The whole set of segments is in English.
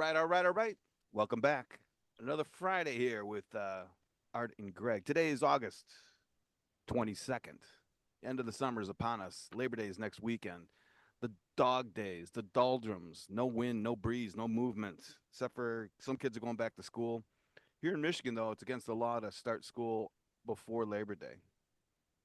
All right. Welcome back. Another Friday here with Art and Greg. Today is August 22nd. End of the summer is upon us. Labor Day is next weekend. The dog days, the doldrums, no wind, no breeze, no movement, except for some kids are going back to school. Here in Michigan, though, it's against the law to start school before Labor Day.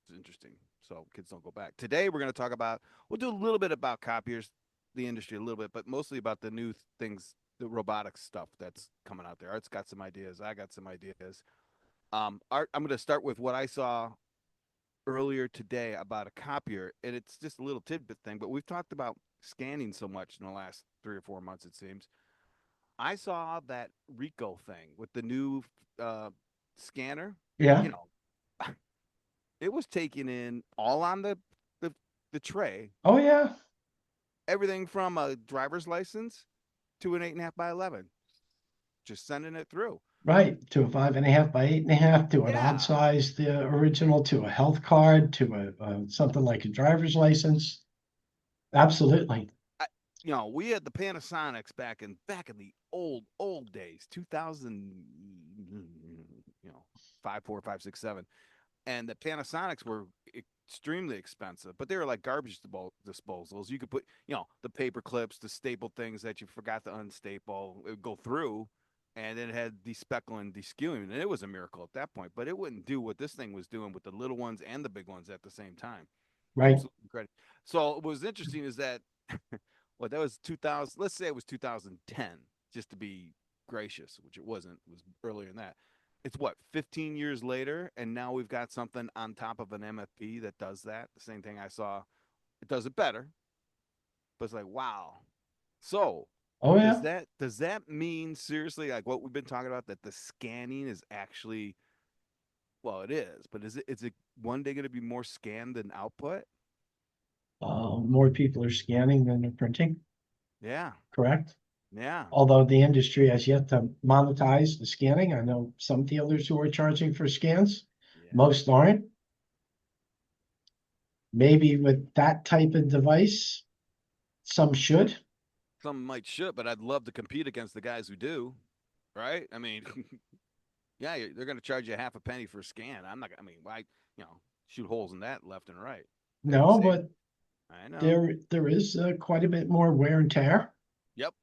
It's interesting. So kids don't go back. Today, we're going to talk about, we'll do a little bit about copiers, the industry a little bit, but mostly about the new things, the robotics stuff that's coming out there. Art's got some ideas. I got some ideas. Art, I'm going to start with what I saw earlier today about a copier, and it's just a little tidbit thing, but we've talked about scanning so much in the last 3 or 4 months, it seems. I saw that Ricoh thing with the new scanner. Yeah. You know, it was taking in all on the tray, Oh, yeah. everything from a driver's license to an 8.5 by 11, just sending it through. Right. To a 5.5 by 8.5, to an odd Yeah. size, the original, to a health card, to something like a driver's license. Absolutely. I, we had the Panasonics back in the old days, 2000, 5, 4, 5, 6, 7, and the Panasonics were extremely expensive, but they were like garbage disposals. You could put, the paper clips, the staple things that you forgot to unstaple, it would go through, and then it had despeckling and deskewing, and it was a miracle at that point. But it wouldn't do what this thing was doing with the little ones and the big ones at the same time. Right. Absolutely incredible. So what was interesting is that, well, that was 2000. Let's say it was 2010, just to be gracious, which it wasn't. It was earlier than that. It's what, 15 years later, and now we've got something on top of an MFP that does that. The same thing I saw. It does it better, but it's like, wow. So Oh, does yeah. that mean seriously, like what we've been talking about, that the scanning is actually, well, it is, but is it one day going to be more scanned than output? More people are scanning than they're printing, Yeah, correct? yeah, Although the industry has yet to monetize the scanning. I know some dealers who are charging for scans, yeah. most aren't. Maybe with that type of device, some should. Some might should, but I'd love to compete against the guys who do, right? I mean, yeah, they're going to charge you half a penny for a scan. I'm not. I mean, why? Shoot holes in that left and right. They can No, save. but I know. there is quite a bit more wear and tear. Yep.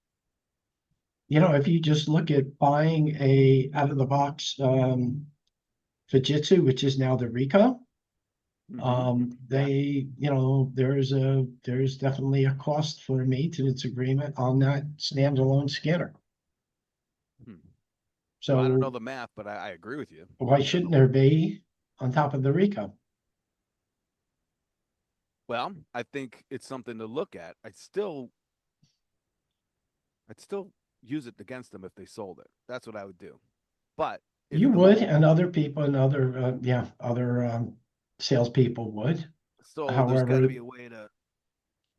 If you just look at buying a out of the box Fujitsu, which is now the Ricoh, Yeah. there's definitely a cost for maintenance agreement on that standalone scanner. Hmm. Well, I don't know So the math, but I agree with you. why I don't shouldn't know. there be on top of the Ricoh? Well, I think it's something to look at. I'd still use it against them if they sold it. That's what I would do. But if You the would, whole, and other people and other salespeople would. so there's got to However, be a way to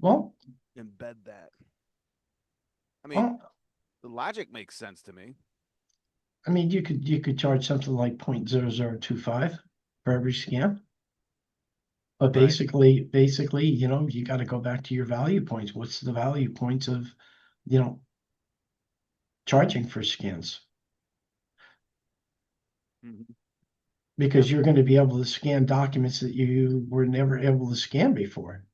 well, embed that. I mean, well, the logic makes sense to me. I mean, you could charge something like 0.0025 for every scan. But Right. basically, you got to go back to your value points. What's the value points of, you know, charging for scans? Hmm. Because Yep. you're going to be able to scan documents that you were never able to scan before.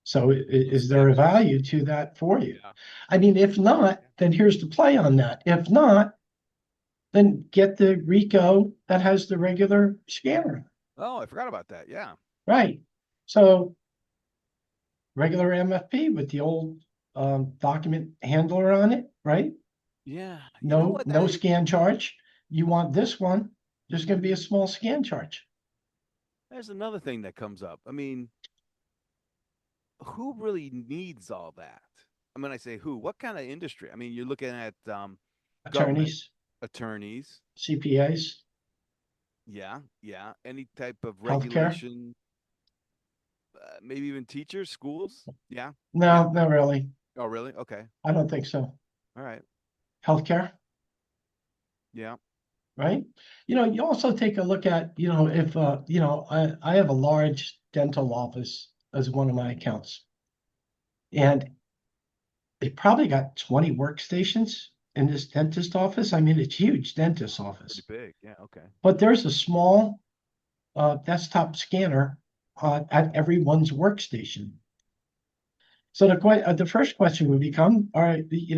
So is there a Staples. value to that for you? Yeah. I mean, if not, then here's the play on that. If not, then get the Ricoh that has the regular scanner. Oh, I forgot about that. Yeah. Right. So regular MFP with the old document handler on it, right? Yeah. You know No, what? no scan charge. You want this one, there's going to be a small scan charge. There's another thing that comes up. I mean, who really needs all that? I mean, I say who? What kind of industry? I mean, you're looking at government, Attorneys, attorneys. CPAs, Yeah, yeah. Any type of healthcare. regulation, maybe even teachers, schools. Yeah, yeah. No, not really. Oh, really? Okay. I don't think so. All right. Healthcare, Yeah. right? You also take a look at, if, I have a large dental office as one of my accounts, and they probably got 20 workstations. in this dentist office. I mean, it's huge dentist Pretty office, big. Yeah. Okay. but there's a small desktop scanner at everyone's workstation. So the first question would become, all right, do you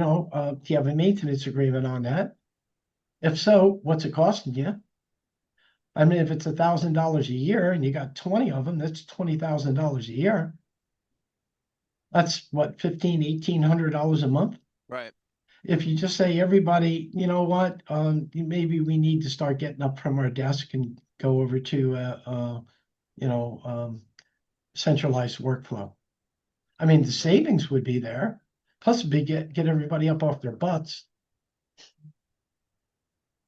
have a maintenance agreement on that? If so, what's it costing you? I mean, if it's $1,000 a year and you got 20 of them, that's $20,000 a year. That's what, $1,500, $1,800 a month? Right. If you just say everybody, you know what, maybe we need to start getting up from our desk and go over to you know, centralized workflow. I mean, the Right. savings would be there. Plus, it'd be get everybody up off their butts.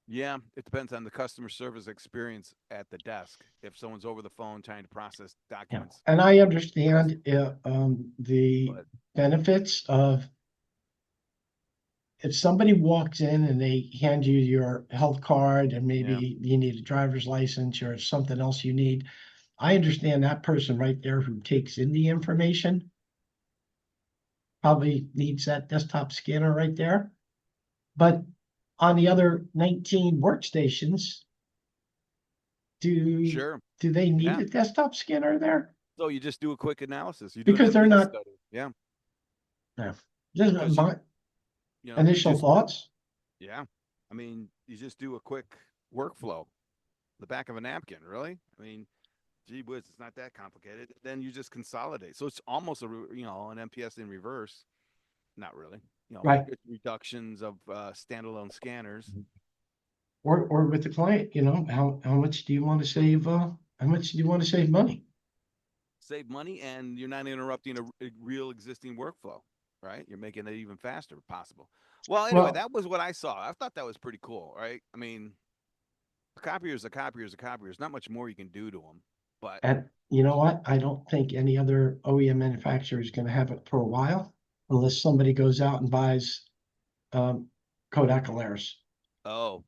Yeah. It depends on the customer service experience at the desk. If someone's over the phone trying to process Yeah, documents, and I cost, understand the but benefits of if somebody walks in and they hand you your health card and yeah. maybe you need a driver's license or something else you need, I understand that person right there who takes in the information probably needs that desktop scanner right there. But on the other 19 workstations, do Sure. do they need Yeah. a desktop scanner there? So you just do a quick analysis. You do an Because they're NPS not. study. Yeah. Yeah. Just Because my you initial just, thoughts. yeah. I mean, you just do a quick workflow, the back of a napkin, really. I mean, gee whiz, it's not that complicated. Then you just consolidate. So it's almost an MPS in reverse. Not really. Right. It's reductions of standalone scanners. Or with the client, how much do you want to save? How much do you want to save money? Save money, and you're not interrupting a real existing workflow, right? You're making it even faster if possible. Well, anyway, Well, that was what I saw. I thought that was pretty cool, right? I mean, a copier is a copier is a copier. There's not much more you can do to them, but and you know what? I don't think any other OEM manufacturer is going to have it for a while, unless somebody goes out and buys um, Kodak Alaris. oh,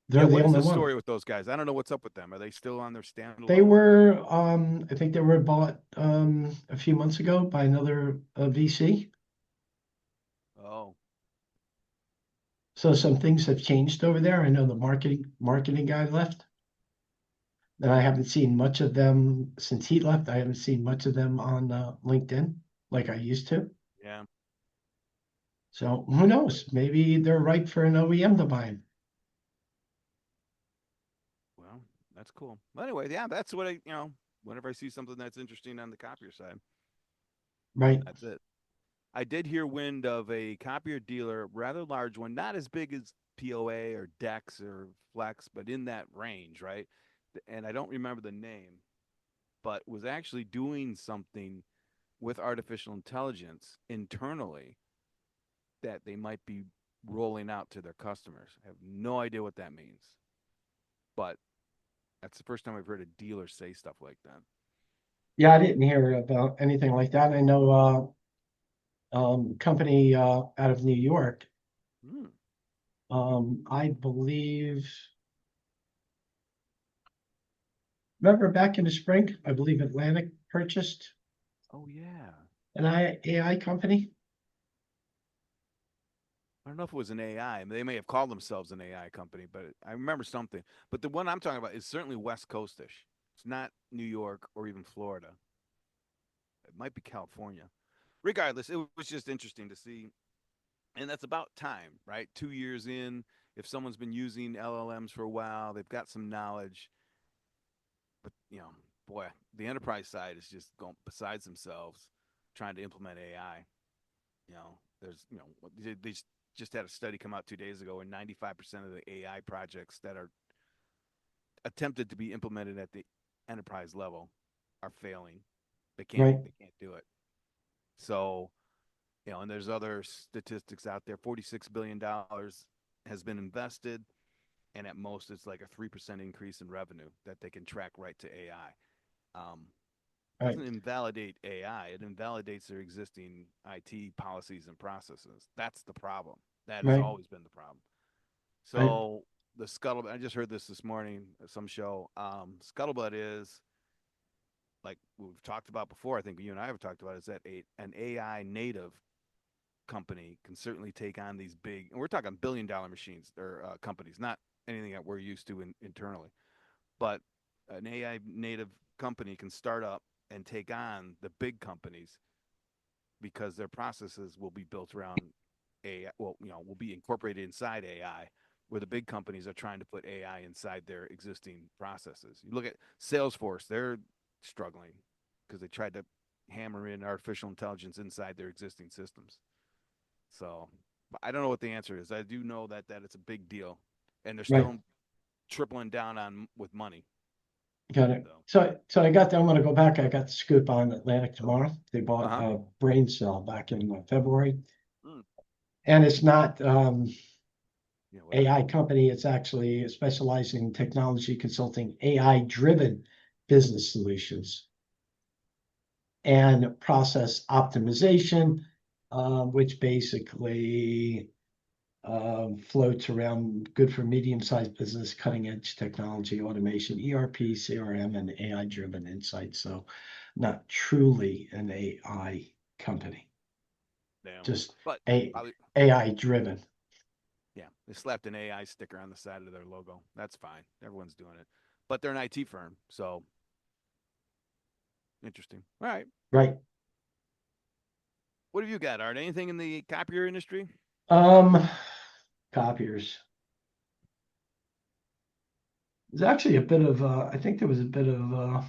yeah. They're the What is only the one. story with those guys? I don't know what's up with them. Are they still on their They standalone? were, I think they were bought a few months ago by another VC. Oh, So some things have changed over there. I know the marketing guy left, and I haven't seen much of them since he left. I haven't seen much of them on LinkedIn like I used to. yeah. So who knows? Maybe they're right for an OEM to buy them. Well, that's cool. Well, anyway, yeah, that's what whenever I see something that's interesting on the copier side, Right, that's it. I did hear wind of a copier dealer, rather large one, not as big as POA or Dex or Flex, but in that range, right? And I don't remember the name, but was actually doing something with artificial intelligence internally that they might be rolling out to their customers. I have no idea what that means, but that's the first time I've heard a dealer say stuff like that. yeah, I didn't hear about anything like that. I know company out of New York. Hmm. I believe. Remember back in the spring, I believe Atlantic purchased Oh yeah. an AI company. I don't know if it was an AI. I mean, they may have called themselves an AI company, but I remember something. But the one I'm talking about is certainly West Coastish. It's not New York or even Florida. It might be California. Regardless, it was just interesting to see. And that's about time, right? 2 years in, if someone's been using LLMs for a while, they've got some knowledge. But, boy, the enterprise side is just going besides themselves trying to implement AI. There's, they just had a study come out 2 days ago, and 95% of the AI projects that are attempted to be implemented at the enterprise level are failing. They can't Right, they can't do it. So, and there's other statistics out there. $46 billion has been invested, and at most it's like a 3% increase in revenue that they can track right to AI. right, Doesn't invalidate AI. It invalidates their existing IT policies and processes. That's the problem. That has right, always been the problem. right. So the scuttlebutt. I just heard this morning at some show. Scuttlebutt is like we've talked about before. I think you and I have talked about is that an AI native company can certainly take on these big, and we're talking billion-dollar machines or companies, not anything that we're used to internally. But an AI native company can start up and take on the big companies because their processes will be built around AI. Well, will be incorporated inside AI, where the big companies are trying to put AI inside their existing processes. You look at Salesforce; they're struggling because they tried to hammer in artificial intelligence inside their existing systems. So I don't know what the answer is. I do know that it's a big deal, and they're Right. still tripling down on with money. Got it. So I got I'm gonna go back. I got the scoop on Atlantic tomorrow. They bought Uh-huh. a brain cell back in February. Mm. And it's not What is it? AI company, it's actually specializing in technology consulting, AI-driven business solutions and process optimization, which basically floats around good for medium-sized business, cutting-edge technology, automation, ERP, CRM, and AI-driven insights. So not truly an AI company, Damn. just But a probably, AI-driven. yeah, they slapped an AI sticker on the side of their logo. That's fine. Everyone's doing it. But they're an IT firm, so interesting. All right. Right. What have you got, Art? Anything in the copier industry? Um, Copiers. There's actually a bit of, I think there was a bit of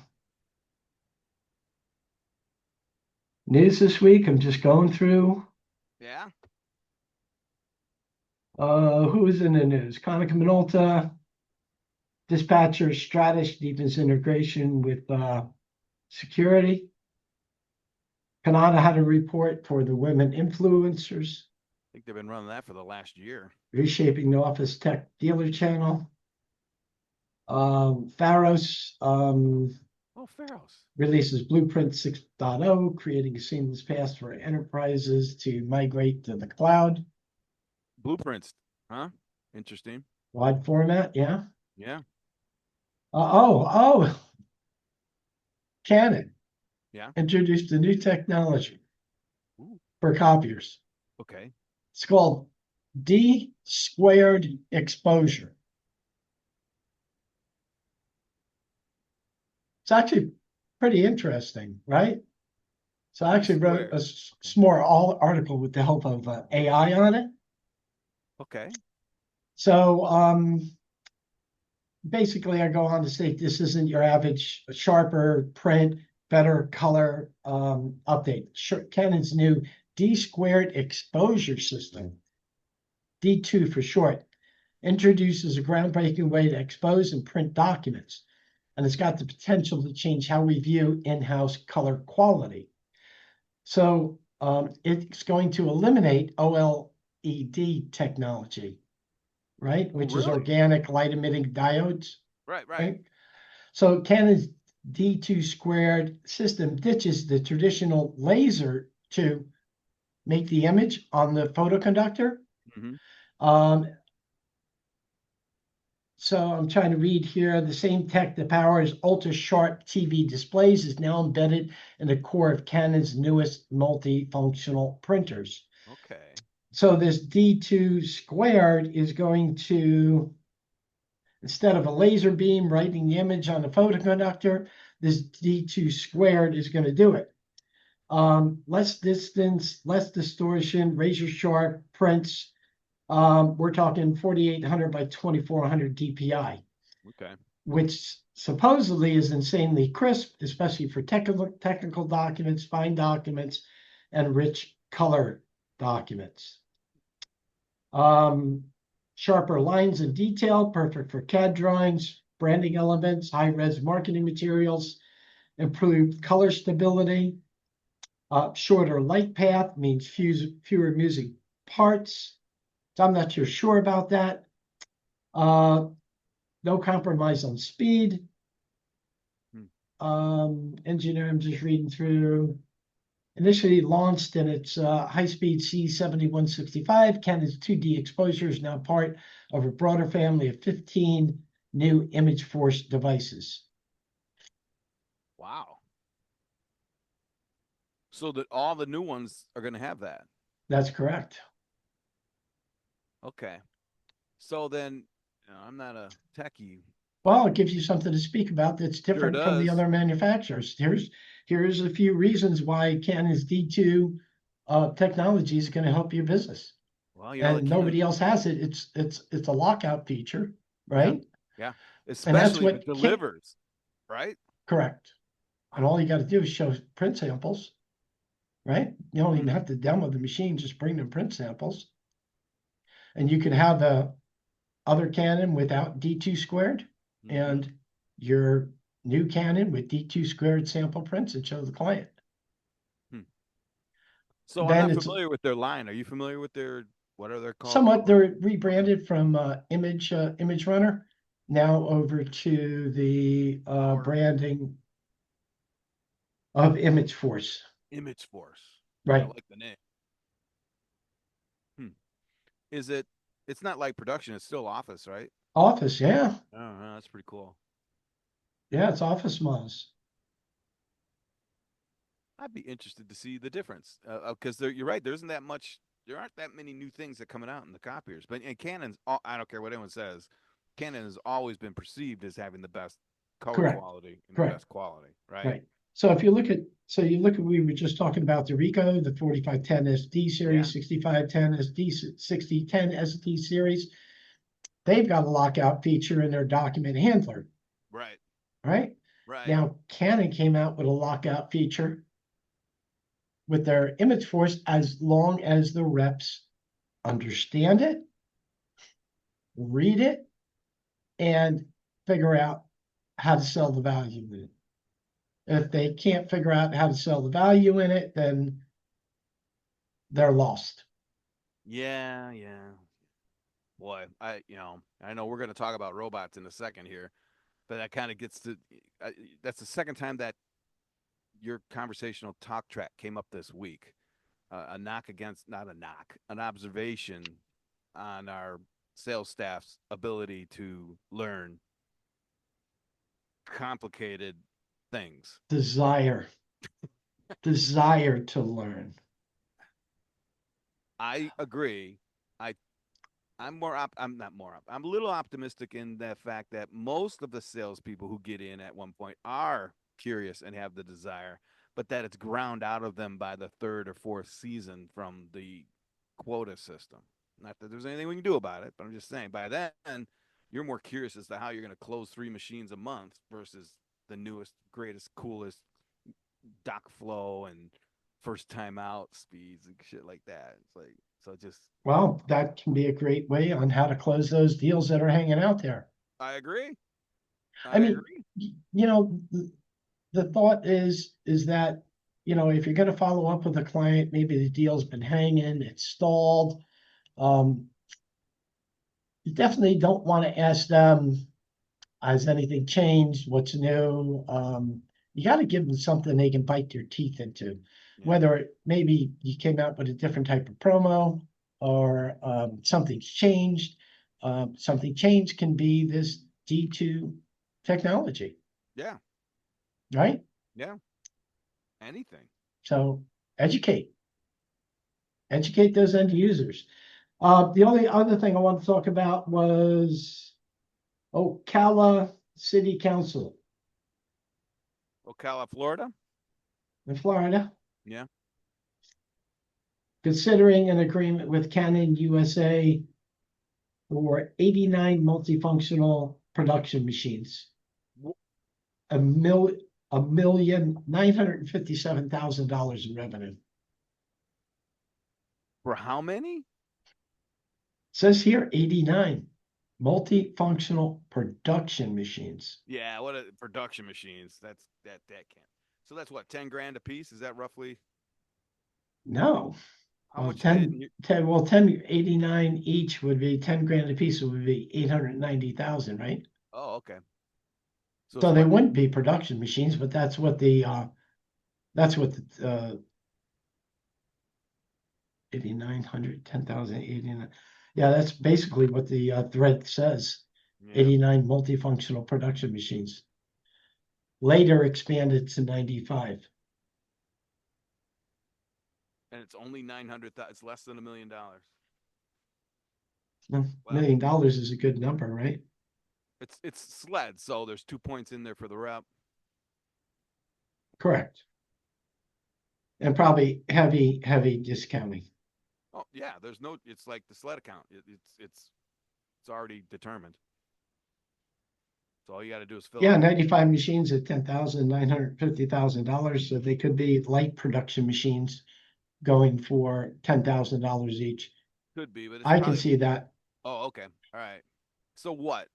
news this week. I'm just going through. Yeah. Who was in the news? Konica Minolta, Dispatcher, Stratus deepens integration with security. Canada had a report for the women influencers, I think they've been running that for the last year. reshaping the office tech dealer channel. Pharos Oh, Pharaohs. releases Blueprint 6.0, creating a seamless path for enterprises to migrate to the cloud. Blueprints. Huh? Interesting. Wide format, yeah. Yeah. Oh, Canon Yeah. introduced a new technology Ooh. for copiers. Okay. It's called D squared exposure. It's actually pretty interesting, right? So I D actually wrote squared. a Okay. small article with the help of AI on it. Okay. So basically, I go on to state this isn't your average sharper print, better color update. Canon's new D squared exposure system, D2 for short, introduces a groundbreaking way to expose and print documents, and it's got the potential to change how we view in-house color quality. So it's going to eliminate OLED technology, right? Oh, Which is really? organic light emitting diodes, Right. Right. right? So Canon's D2 squared system ditches the traditional laser to make the image on the photoconductor. Mm-hmm. Um, so I'm trying to read here. The same tech that powers ultra sharp TV displays is now embedded in the core of Canon's newest multifunctional printers. Okay. So this D2 squared is going to, instead of a laser beam writing the image on the photoconductor, this D2 squared is going to do it. Less distance, less distortion, razor sharp prints. We're talking 4800 by 2400 DPI, Okay. which supposedly is insanely crisp, especially for technical documents, fine documents, and rich color documents. Sharper lines and detail, perfect for CAD drawings, branding elements, high-res marketing materials, improved color stability. Shorter light path means fewer moving parts. So I'm not sure about that. No compromise on speed. Hmm. Engineer, I'm just reading through. Initially launched in its high-speed C7165, Canon's 2D exposure is now part of a broader family of 15 new image force devices. Wow. So that all the new ones are going to have that. That's correct. Okay. So then, I'm not a techie. Well, it gives you something to speak about that's Sure different from the does. other manufacturers. Here's a few reasons why Canon's D2 technology is going to help your business. Well, the And Canon. nobody else has it. It's a lockout feature, Yeah. right? Yeah. And that's Especially if it what can't delivers, right? correct. And all you got to do is show print samples, right? You don't even Mm-hmm. have to demo the machine, just bring them print samples. And you can have the other Canon without D2 squared Mm-hmm. and your new Canon with D2 squared sample prints and show the client. Hmm. So I'm Then not it's familiar with their line. Are you familiar with what are they called? somewhat they're Okay. rebranded from Image Runner now over to the Our branding of Image Force. Image Force. I Right. like the name. Hmm. Is it? It's not like production. It's still Office, right? Office, yeah. Oh, that's pretty cool. Yeah, it's Office models. I'd be interested to see the difference because you're right. There isn't that much. There aren't that many new things that coming out in the copiers. But and Canon's, I don't care what anyone says. Canon has always been perceived as having the best color Correct. quality and the Correct. best quality, right? Right. So you look at, we were just talking about the Ricoh, the 4510 SD Yeah. series, 6510 SD, 6010 SD series. They've got a lockout feature in their document handler, Right. right? Right. Now, Canon came out with a lockout feature with their image force as long as the reps understand it, read it, and figure out how to sell the value in it. If they can't figure out how to sell the value in it, then they're lost. Yeah. Yeah. Boy, I know we're going to talk about robots in a second here, but that kind of gets to. That's the second time that your conversational talk track came up this week. A knock against, not a knock, an observation on our sales staff's ability to learn complicated things. Desire, desire to learn. I agree. I I'm not more I'm a little optimistic in the fact that most of the salespeople who get in at one point are curious and have the desire, but that it's ground out of them by the third or fourth season from the quota system. Not that there's anything we can do about it, but I'm just saying by then you're more curious as to how you're going to close 3 machines a month versus the newest, greatest, coolest dock flow and first time out speeds and shit like that. It's like so just Well, that can be a great way on how to close those deals that are hanging out there. I agree. I I mean, agree. the thought is that, if you're going to follow up with a client, maybe the deal's been hanging, it's stalled. Um, you definitely don't want to ask them, has anything changed? What's new? You got to give them something they can bite their teeth into. Yeah. Whether maybe you came out with a different type of promo or something's changed. Something changed can be this D2 technology, Yeah. right? Yeah. Anything. So educate, educate those end users. The only other thing I want to talk about was Ocala City Council Ocala, Florida. in Florida, Yeah. considering an agreement with Canon USA for 89 multifunctional production machines, a mil $1,957,000 in revenue. It For how many? says here 89 multifunctional production machines. Yeah. What a production machines. That can't. So that's what 10 grand a piece. Is that roughly No. how Well, much did? 89 each would be 10 grand a piece, would be 890,000, right? Oh, okay. So it's So they what? wouldn't be production machines, but that's what the 8,900, 10,000, 89. Yeah, that's basically what the thread says. Yeah. 89 multifunctional production machines. Later expanded to 95. and it's only 900,000. It's less than $1 million. $1 Wow. million is a good number, right? It's sled, so there's 2 points in there for the rep. Correct. And probably heavy discounting. Oh yeah, there's no. It's like the sled account. It's already determined. So all you got to do is fill Yeah, out. 95 machines at $10,950,000. So they could be light production machines going for $10,000 each. Could be, but it's I can probably. see that. Oh, okay, all right. So what?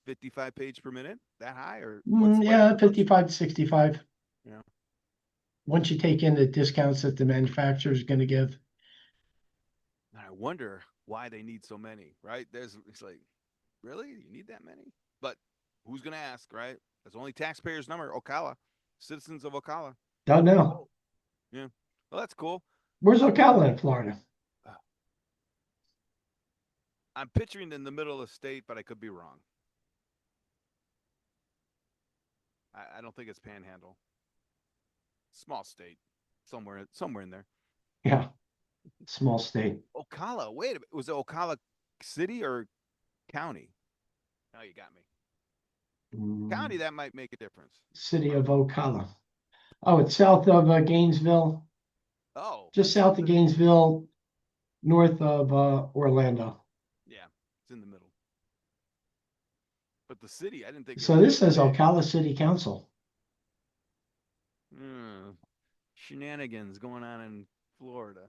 55 page per minute? That high or what's light Yeah, production? 55 to 65. Yeah. Once you take in the discounts that the manufacturer is going to give. And I wonder why they need so many, right? It's like, really? You need that many? But who's going to ask, right? That's only taxpayers' number. Ocala, citizens of Ocala. Don't know. Oh, yeah. Well, that's cool. Where's Ocala in Florida? I'm picturing in the middle of the state, but I could be wrong. I don't think it's Panhandle. Small state, somewhere in there. Yeah, small state. Ocala. Wait a minute. Was it Ocala City or county? Oh, you got me. County, that might make a difference. City of Ocala. Oh, it's south of Gainesville, Oh, just south of Gainesville, north of Orlando. yeah, it's in the middle. But the city, I didn't think it So was this that says big. Ocala City Council. Shenanigans going on in Florida.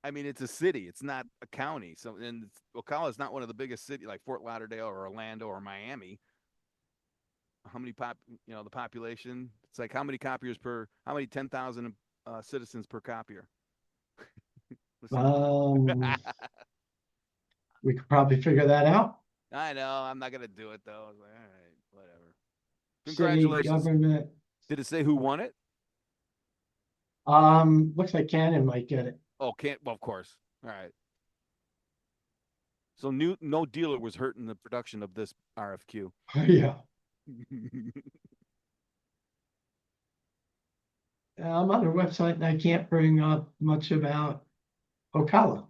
I mean, it's a city. It's not a county. So, and Ocala is not one of the biggest cities like Fort Lauderdale or Orlando or Miami. How many the population? It's like how many 10,000 citizens per copier? We could probably figure that out. I know. I'm not gonna do it though. I was like, all right, whatever. City Congratulations. government. Did it say who won it? Looks like Canon might get it. Oh, can't. Well, of course. All right. So no dealer was hurt in the production of this RFQ. Yeah. I'm on their website and I can't bring up much about Ocala.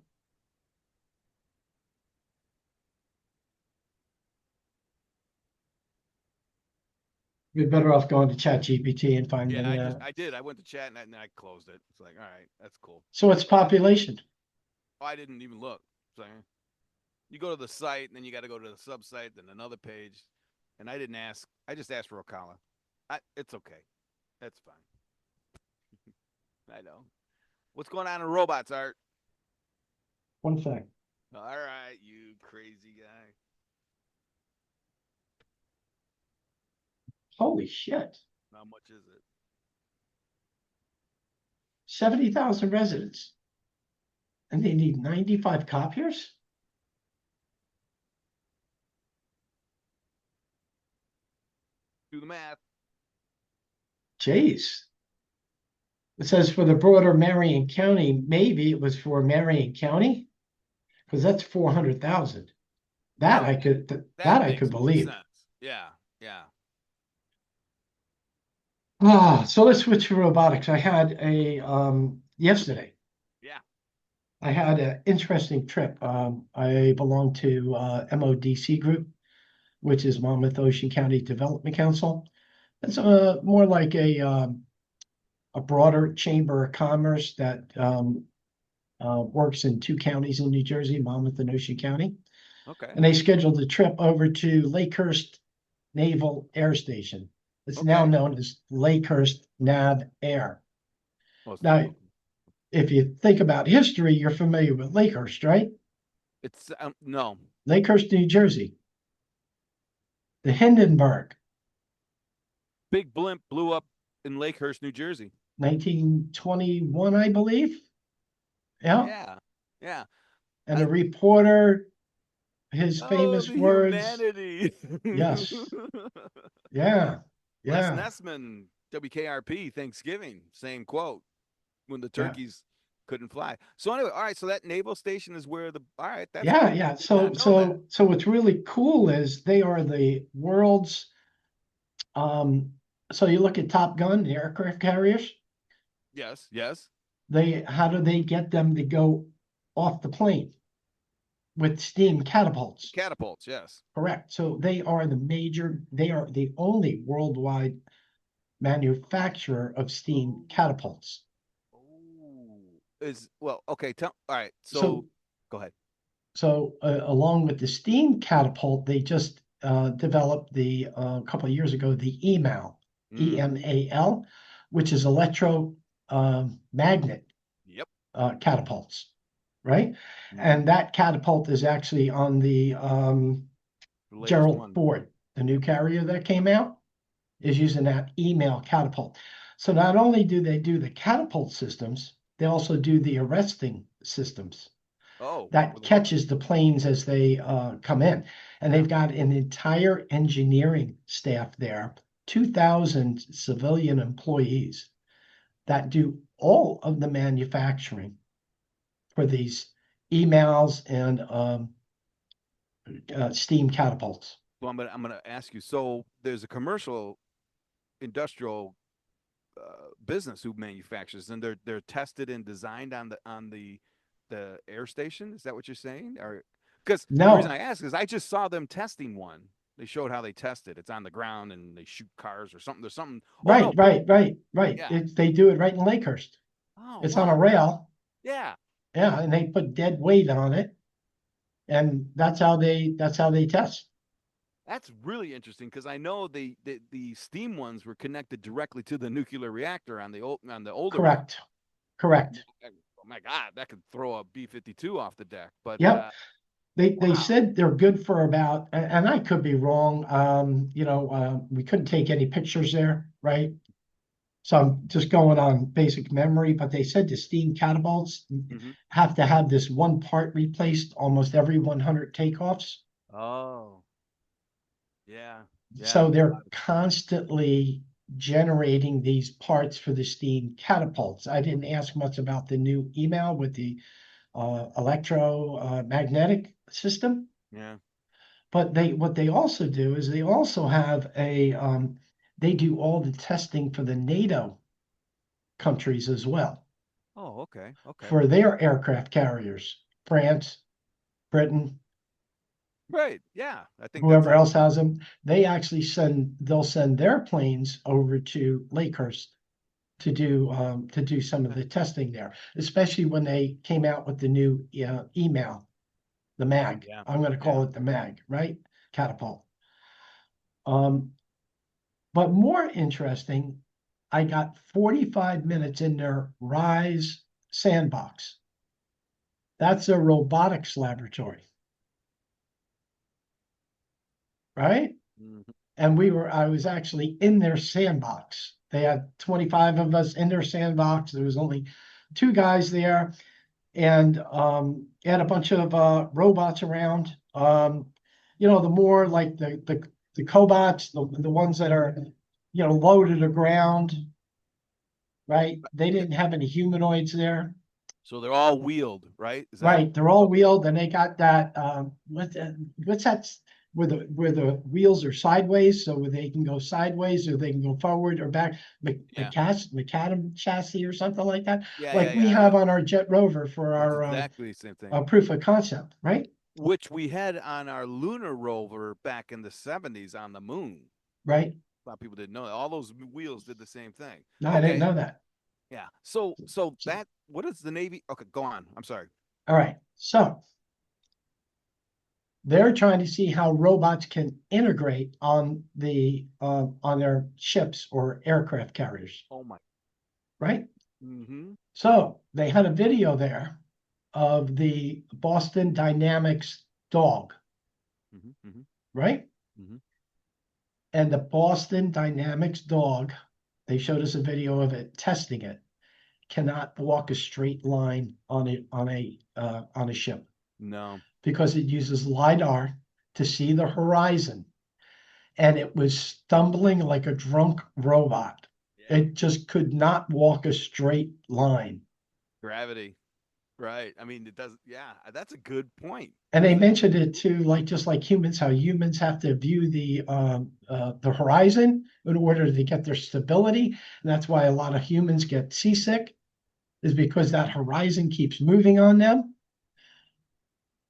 You're better off going to ChatGPT and finding Yeah, that. I did. I went to chat and I closed it. It's like, all right, that's cool. So it's population. Oh, I didn't even look. So you go to the site and then you got to go to the sub site, then another page. And I didn't ask. I just asked for Ocala. It's okay. That's fine. I know. What's going on in robots, Art? One thing. All right, you crazy guy. Holy shit. How much is it? 70,000 residents. And they need 95 copiers? Do the math. Jeez. It says for the broader Marion County, maybe it was for Marion County, because that's 400,000. That I could believe. Sense. Yeah, yeah. So let's switch to robotics. I had yesterday. Yeah. I had an interesting trip. I belong to MODC Group, which is Monmouth Ocean County Development Council. It's more like a broader chamber of commerce that works in two counties in New Jersey, Monmouth and Ocean County. Okay. And they scheduled a trip over to Lakehurst Naval Air Station. It's now known as Lakehurst Nav Air. Now, if you think about history, you're familiar with Lakehurst, right? It's no. Lakehurst, New Jersey. The Hindenburg. Big blimp blew up in Lakehurst, New Jersey. 1921, I believe. Yeah. Yeah. Yeah. And a reporter, his famous the words. Humanity. Yes. Yeah. Les Yeah. Nessman, WKRP, Thanksgiving, same quote. When the turkeys couldn't fly. So anyway, all right. So that naval station is where all right. That's yeah, cool. yeah. So what's really cool is they are the world's. So you look at Top Gun, the aircraft carriers. Yes. Yes. how do they get them to go off the plane? With steam catapults. Catapults, yes. Correct. So they are the only worldwide manufacturer of steam catapults. Oh, okay. All right. So So, go ahead. along with the steam catapult, they just developed a couple of years ago, the EMAL, Mm-hmm. EMAL, which is magnet Yep. catapults, right? Mm-hmm. And that catapult is actually on the The latest Gerald one. Ford, the new carrier that came out, is using that email catapult. So not only do they do the catapult systems, they also do the arresting systems Oh, that with the rope. catches the planes as they come in. And Yeah. they've got an entire engineering staff there, 2,000 civilian employees that do all of the manufacturing for these emails and steam catapults. So I'm gonna ask you. So there's a commercial industrial business who manufactures, and they're tested and designed on the air station. Is that what you're saying? Or because the reason No, I ask is I just saw them testing one. They showed how they test it. It's on the ground and they shoot cars or something. There's something. Oh right, no. right, right, right. Yeah. They do it right in Lakehurst. Oh It's on a wow. rail, Yeah. yeah, and they put dead weight on it, and that's how they test. That's really interesting because I know the steam ones were connected directly to the nuclear reactor on the older one. Correct, correct. Oh my God, that could throw a B-52 off the deck. But Yep. They wow. said they're good for about, and I could be wrong. We couldn't take any pictures there, right? So I'm just going on basic memory, but they said the steam catapults Hmm. have to have this one part replaced almost every 100 takeoffs. Oh, yeah, yeah. So they're constantly generating these parts for the steam catapults. I didn't ask much about the new email with the electromagnetic system, Yeah. but what they also do is they also have they do all the testing for the NATO countries as well Oh, okay, okay. for their aircraft carriers, France, Britain, Right. Yeah, I think that's whoever a else has them. They'll send their planes over to Lakehurst to do some of the testing there, especially when they came out with the new email, the mag. yeah, I'm going to call yeah. it the mag, right? Catapult. Um, but more interesting, I got 45 minutes in their Rise sandbox. That's a robotics laboratory, right? Mhm. And I was actually in their sandbox. They had 25 of us in their sandbox. There was only two guys there, and had a bunch of robots around. The more like the cobots, the ones that are low to the ground, right? They Yeah. didn't have any humanoids there. So they're all wheeled, right? Is that Right, they're all okay? wheeled, and they got that what's that where the wheels are sideways, so they can go sideways or they can go forward or back. Yeah, Macadam chassis or something like that, yeah, yeah, like we yeah. have on our Jet Rover for It's our exactly the same thing. proof of concept, right? Which we had on our lunar rover back in the 70s on the moon. Right. A lot of people didn't know that. All those wheels did the same thing. No, I didn't Okay. know that. Yeah. So that what is the Navy? Okay, go on. I'm sorry. All right, so they're trying to see how robots can integrate on their ships or aircraft carriers, Oh my. right? Mm-hmm. So they had a video there of the Boston Dynamics dog, Mm-hmm. Mm-hmm. right? Mm-hmm. And the Boston Dynamics dog, they showed us a video of it testing it, cannot walk a straight line on a ship No. because it uses LiDAR to see the horizon, and it was stumbling like a drunk robot. Yeah. It just could not walk a straight line. Gravity. Right. I mean, it does. Yeah, that's a good point. And they Isn't it? mentioned it too, like just like humans, how humans have to view the horizon in order to get their stability, and that's why a lot of humans get seasick. is because that horizon keeps moving on them.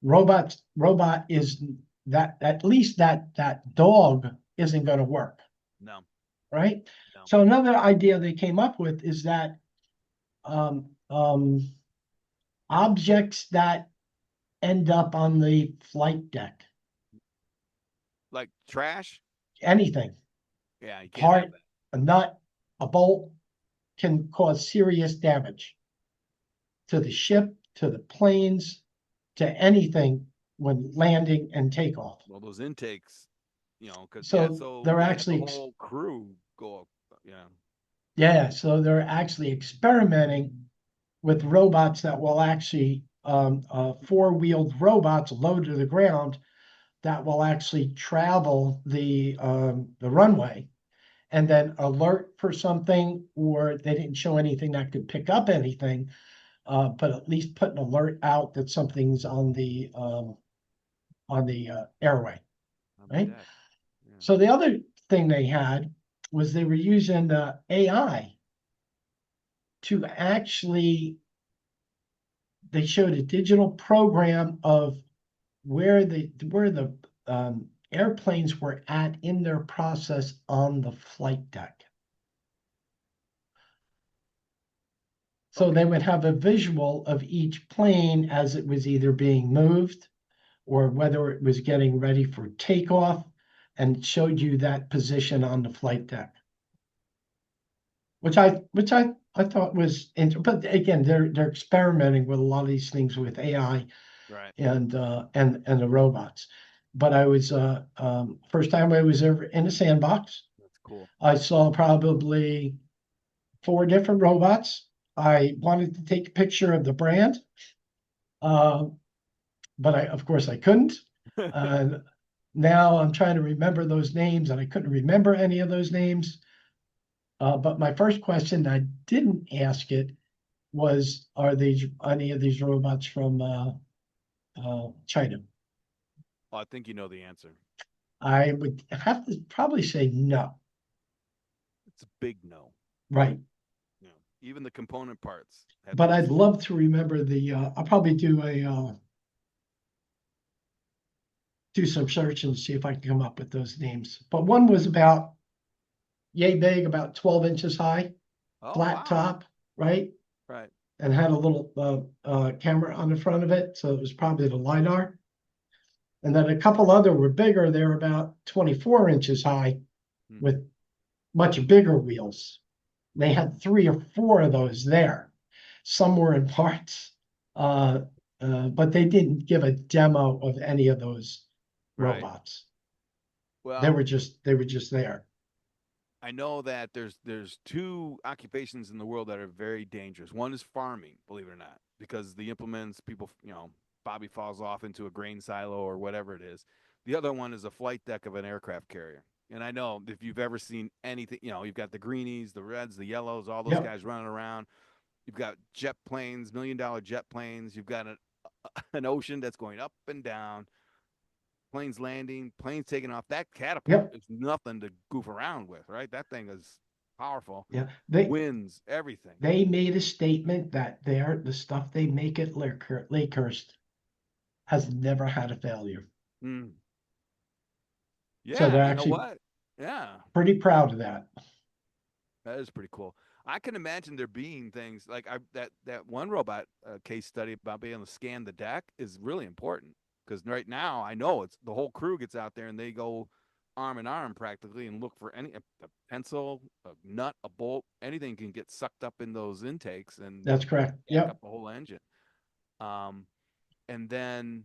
Robot is that, at least that dog isn't going to work, No, right? no. So another idea they came up with is that um, um, objects that end up on the flight deck, Like trash? anything, Yeah, you can't have part, that. a nut, a bolt, can cause serious damage to the ship, to the planes, to anything when landing and takeoff. Well, those intakes, because yeah, So so they're you have the actually, whole crew go up. Yeah. yeah, so they're actually experimenting with robots that will actually, four-wheeled robots low to the ground that will actually travel the runway and then alert for something, or they didn't show anything that could pick up anything, but at least put an alert out that something's on the airway, On the right? deck. Yeah. So the other thing they had was they were using AI to actually, they showed a digital program of where the airplanes were at in their process on the flight deck. So they Okay. would have a visual of each plane as it was either being moved or whether it was getting ready for takeoff, and it showed you that position on the flight deck, which I thought was but again, they're experimenting with a lot of these things with AI Right. and the robots. But I was first time I was ever in a sandbox. That's cool. I saw probably four different robots. I wanted to take a picture of the brand, uh, but of course I couldn't. Uh, Now I'm trying to remember those names, and I couldn't remember any of those names. But my first question, I didn't ask it, was, are these any of these robots from China? Well, I think you know the answer. I would have to probably say no. It's a big no. Right. Yeah. Even the component parts have to But be I'd love to remember the, I'll probably do some search and see if I can come up with those names. But one was about yay big, about 12 inches high, Oh, flat wow. top, right? Right. And had a little camera on the front of it. So it was probably the LiDAR. And then a couple other were bigger. They were about 24 inches high Hmm. with much bigger wheels. They had three or four of those there. Some were in parts, uh, but they didn't give a demo of any of those Right. robots. Well, They were just there. I know that there's two occupations in the world that are very dangerous. One is farming, believe it or not, because the implements people, Bobby falls off into a grain silo or whatever it is. The other one is a flight deck of an aircraft carrier. And I know if you've ever seen anything, you've got the greenies, the reds, the yellows, all those Yep, guys running around. You've got jet planes, $1 million jet planes. You've got an ocean that's going up and down, planes landing, planes taking off. That catapult yep, is nothing to goof around with, right? That thing is powerful. yeah. Winds, everything. They made a statement that the stuff they make at Lakehurst has never had a failure. Mm. So Yeah, they're you know actually what? Yeah, pretty proud of that. that is pretty cool. I can imagine there being things like that one robot case study about being able to scan the deck is really important because right now I know it's the whole crew gets out there and they go arm in arm practically and look for a pencil, a nut, a bolt, anything can get sucked up in those intakes and That's correct. jack up Yep. the whole engine. Um, and then,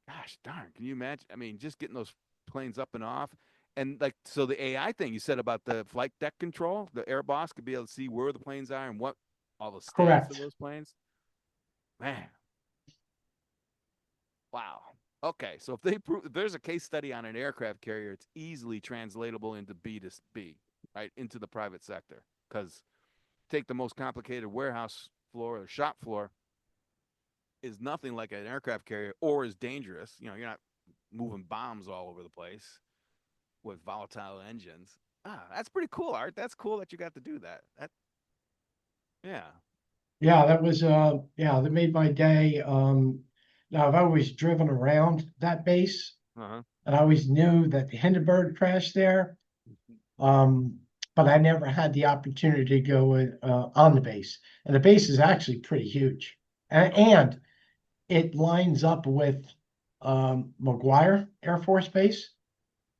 gosh darn, can you imagine? I mean, just getting those planes up and off. And like, so the AI thing you said about the flight deck control, the air boss could be able to see where the planes are and what all the stats of Correct. those planes. Man, wow. Okay, so if there's a case study on an aircraft carrier, it's easily translatable into B to B, right, into the private sector. Because take the most complicated warehouse floor or shop floor is nothing like an aircraft carrier or is dangerous. You're not moving bombs all over the place with volatile engines. Ah, that's pretty cool, Art. That's cool that you got to do that. Yeah. Yeah, that was yeah, that made my day. Now I've always driven around that base, Uh-huh. and I always knew that the Hindenburg crashed there. Um, but I never had the opportunity to go on the base. And the base is actually pretty huge. Okay. And it lines up with McGuire Air Force Base,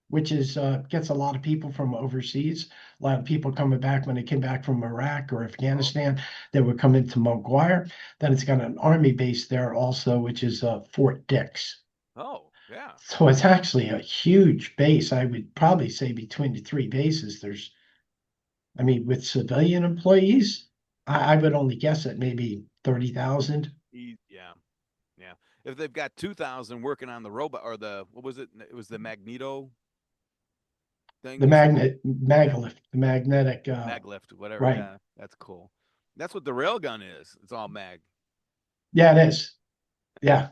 which is gets a lot of people from overseas. A lot of people coming back when they came back from Iraq or Oh, Afghanistan, they would come into McGuire. Then it's got an army base there also, which is Fort Dix. oh, yeah. So it's actually a huge base. I would probably say between the three bases, there's, I mean, with civilian employees, I would only guess at maybe 30,000. Yeah, yeah. If they've got 2,000 working on the robot or the what was it? It was the magneto thing The you said. Yeah, the magnetic, maglift, whatever. right. Yeah, that's cool. That's what the railgun is. It's all mag. Yeah, it is. Yeah.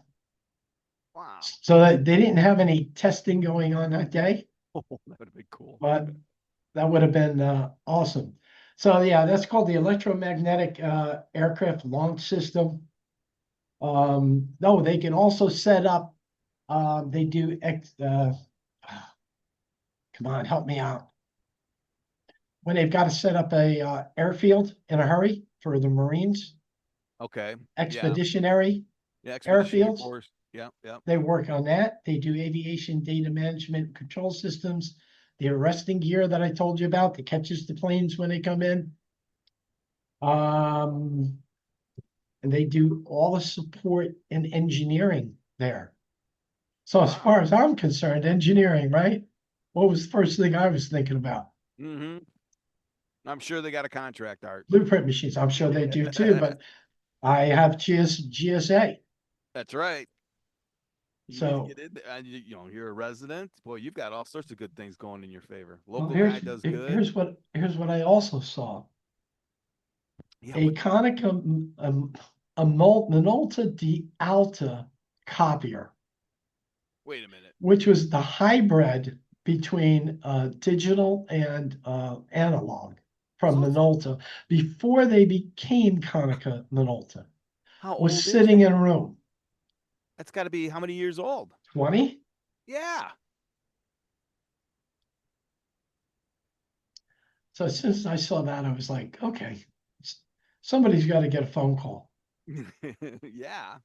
Wow. So they didn't have any testing going on that day, Oh, that would have been cool. but that would have been awesome. So yeah, that's called the electromagnetic aircraft launch system. No, they can also set up, they do, come on, help me out. When they've got to set up a airfield in a hurry for the Marines, Okay. Yeah. expeditionary Yeah. Expeditionary airfields, force. Yeah. Yeah. they work on that. They do aviation data management control systems, the arresting gear that I told you about that catches the planes when they come in. Um, and they do all the support and engineering there. So as Wow. far as I'm concerned, engineering, right? What was the first thing I was thinking about? Mm-hmm. I'm sure they got a contract, Art. Blueprint machines. I'm sure they do too, but I have GSA. That's right. You need to So, get in there. You know, you're a resident. Boy, you've got all sorts of good things going in your favor. well, Local guy does good. here's what I also saw. Yeah. A What? Konica Minolta di Alta copier, Wait a minute. which was the hybrid between digital and analog from So it's Minolta before they became Konica Minolta, how was old is sitting that? in a room. That's got to be how many years old? 20. Yeah. So as soon as I saw that, I was like, okay, somebody's got to get a phone call. Yeah.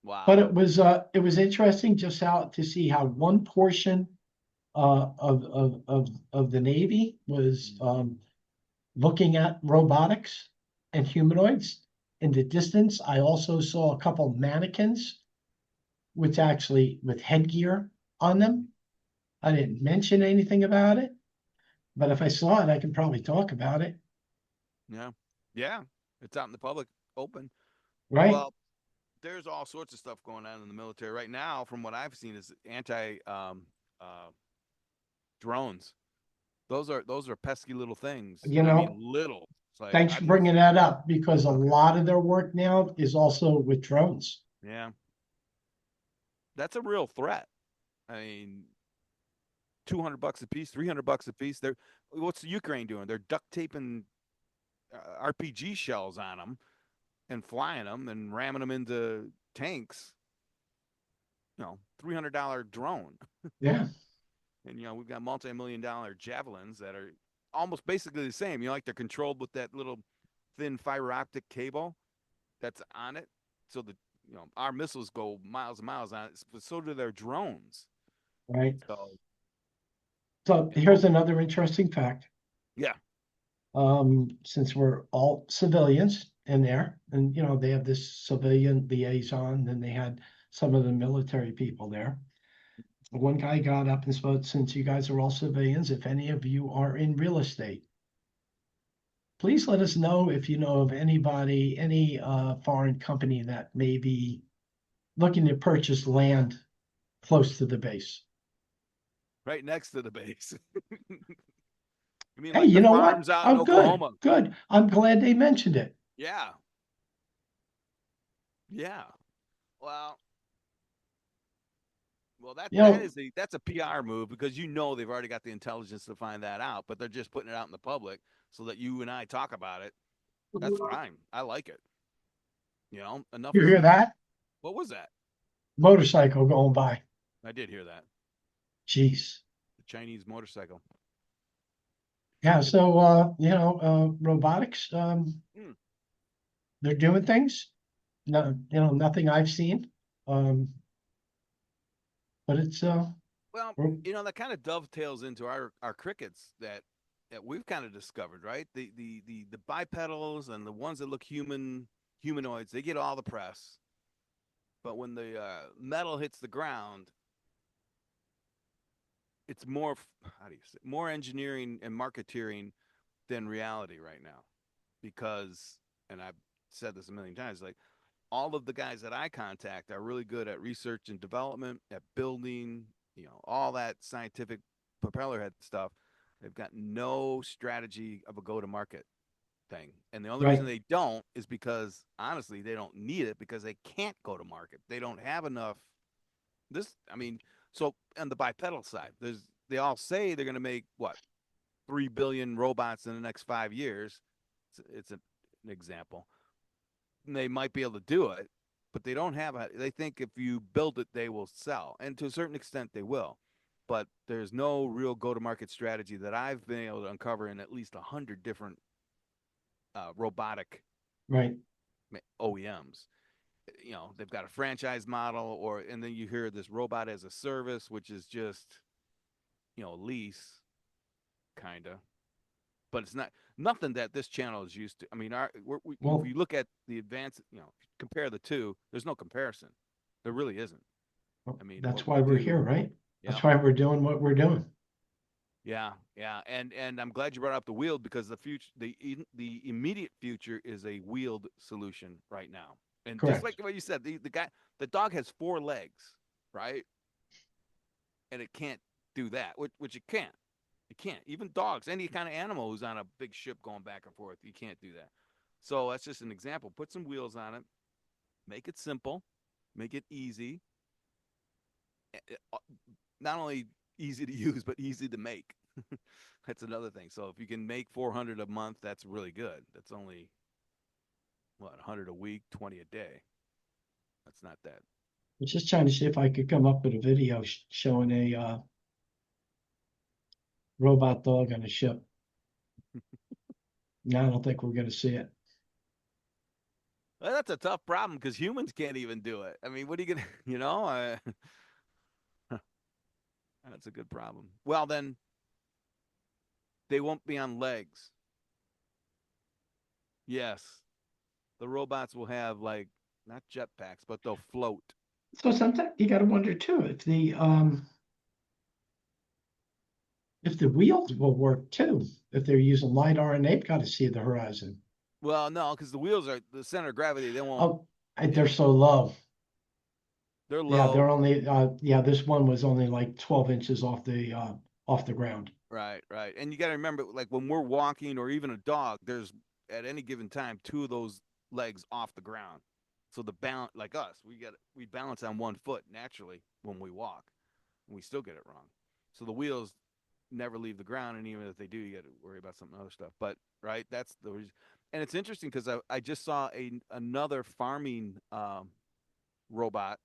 But Wow. it was interesting just how to see how one portion of the Navy was looking at robotics and humanoids. In the distance, I also saw a couple mannequins, which actually with headgear on them. I didn't mention anything about it, but if I saw it, I could probably talk about it, Yeah. Yeah. It's out in the public, open. right? Well, there's all sorts of stuff going on in the military right now. From what I've seen, is anti uh, drones. Those are pesky little things, You and I mean know, little. It's like thanks I for didn't. bringing that up because a Okay. lot of their work now is also with drones. Yeah. That's a real threat. I mean, $200 a piece, $300 a piece. They're what's the Ukraine doing? They're duct taping RPG shells on them and flying them and ramming them into tanks. $300 drone, Yeah, and we've got multi-million-dollar javelins that are almost basically the same. Like they're controlled with that little thin fiber optic cable that's on it, so that our missiles go miles and miles on it, but so do their drones. right. So So here's another interesting fact. yeah, Since we're all civilians in there, and they have this civilian liaison, then they had some of the military people there. One guy got up and spoke, since you guys are all civilians, if any of you are in real estate, please let us know if you know of anybody, any foreign company that may be looking to purchase land close to the base. right next to the base. You mean Hey, like the you know what? farms out in Oh, good, Oklahoma? good. I'm glad they mentioned it. Yeah, yeah. Well, well, that You that know, is that's a PR move because they've already got the intelligence to find that out, but they're just putting it out in the public so that you and I talk about it That's fine. I like it. You know, enough You is hear enough. that? What was that? Motorcycle going by. I did hear that. Jeez. The Chinese motorcycle. Yeah, Trying to. so robotics, Hmm. they're doing things. No, nothing I've seen. Um, but it's Well, we're- that kind of dovetails into our crickets that we've kind of discovered, right? The bipedals and the ones that look humanoids, they get all the press, but when the metal hits the ground, it's more how do you say more engineering and marketeering than reality right now, because and I've said this a million times, like all of the guys that I contact are really good at research and development, at building, all that scientific propeller head stuff. They've got no strategy of a go to market thing. And the only right, reason they don't is because honestly, they don't need it because they can't go to market. They don't have enough. I mean, so on the bipedal side, they all say they're going to make what 3 billion robots in the next 5 years. An example. And they might be able to do it, but they don't have a. They think if you build it, they will sell, and to a certain extent, they will. But there's no real go-to-market strategy that I've been able to uncover in at least 100 different robotic right. OEMs. They've got a franchise model, and then you hear this robot as a service, which is just lease kind of, but it's not nothing that this channel is used to. I mean, if Well, you look at the advance, compare the two, there's no comparison. There really isn't. I mean, that's what why we we're do, here, right? yeah, That's why we're doing what we're doing. yeah, yeah, and I'm glad you brought up the wheeled because the immediate future is a wheeled solution right now. And just like Correct. what you said, the dog has 4 legs, right? And it can't do that, which it can't. It can't. Even dogs, any kind of animal who's on a big ship going back and forth, you can't do that. So that's just an example. Put some wheels on it, make it simple, make it easy. Not only easy to use, but easy to make. That's another thing. So if you can make 400 a month, that's really good. That's only what 100 a week, 20 a day. That's not that. I was just trying to see if I could come up with a video showing a robot dog on a ship. No, I don't think we're going to see it. Well, that's a tough problem because humans can't even do it. I mean, what are you gonna, that's a good problem. Well, then they won't be on legs. Yes, the robots will have like not jetpacks, but they'll float. So sometimes you got to wonder too if the wheels will work too. If they're using LiDAR and they've got to see the horizon. Well, no, because the wheels are the center of gravity. They won't. Oh, they're Yeah, so low. they're Yeah, low. they're only this one was only like 12 inches off the ground. Right, right. And you got to remember, like when we're walking or even a dog, there's at any given time two of those legs off the ground. So the balance, like us, we balance on one foot naturally when we walk, and we still get it wrong. So the wheels never leave the ground, and even if they do, you got to worry about some other stuff. But right, that's the reason. And it's interesting because I just saw another farming robot,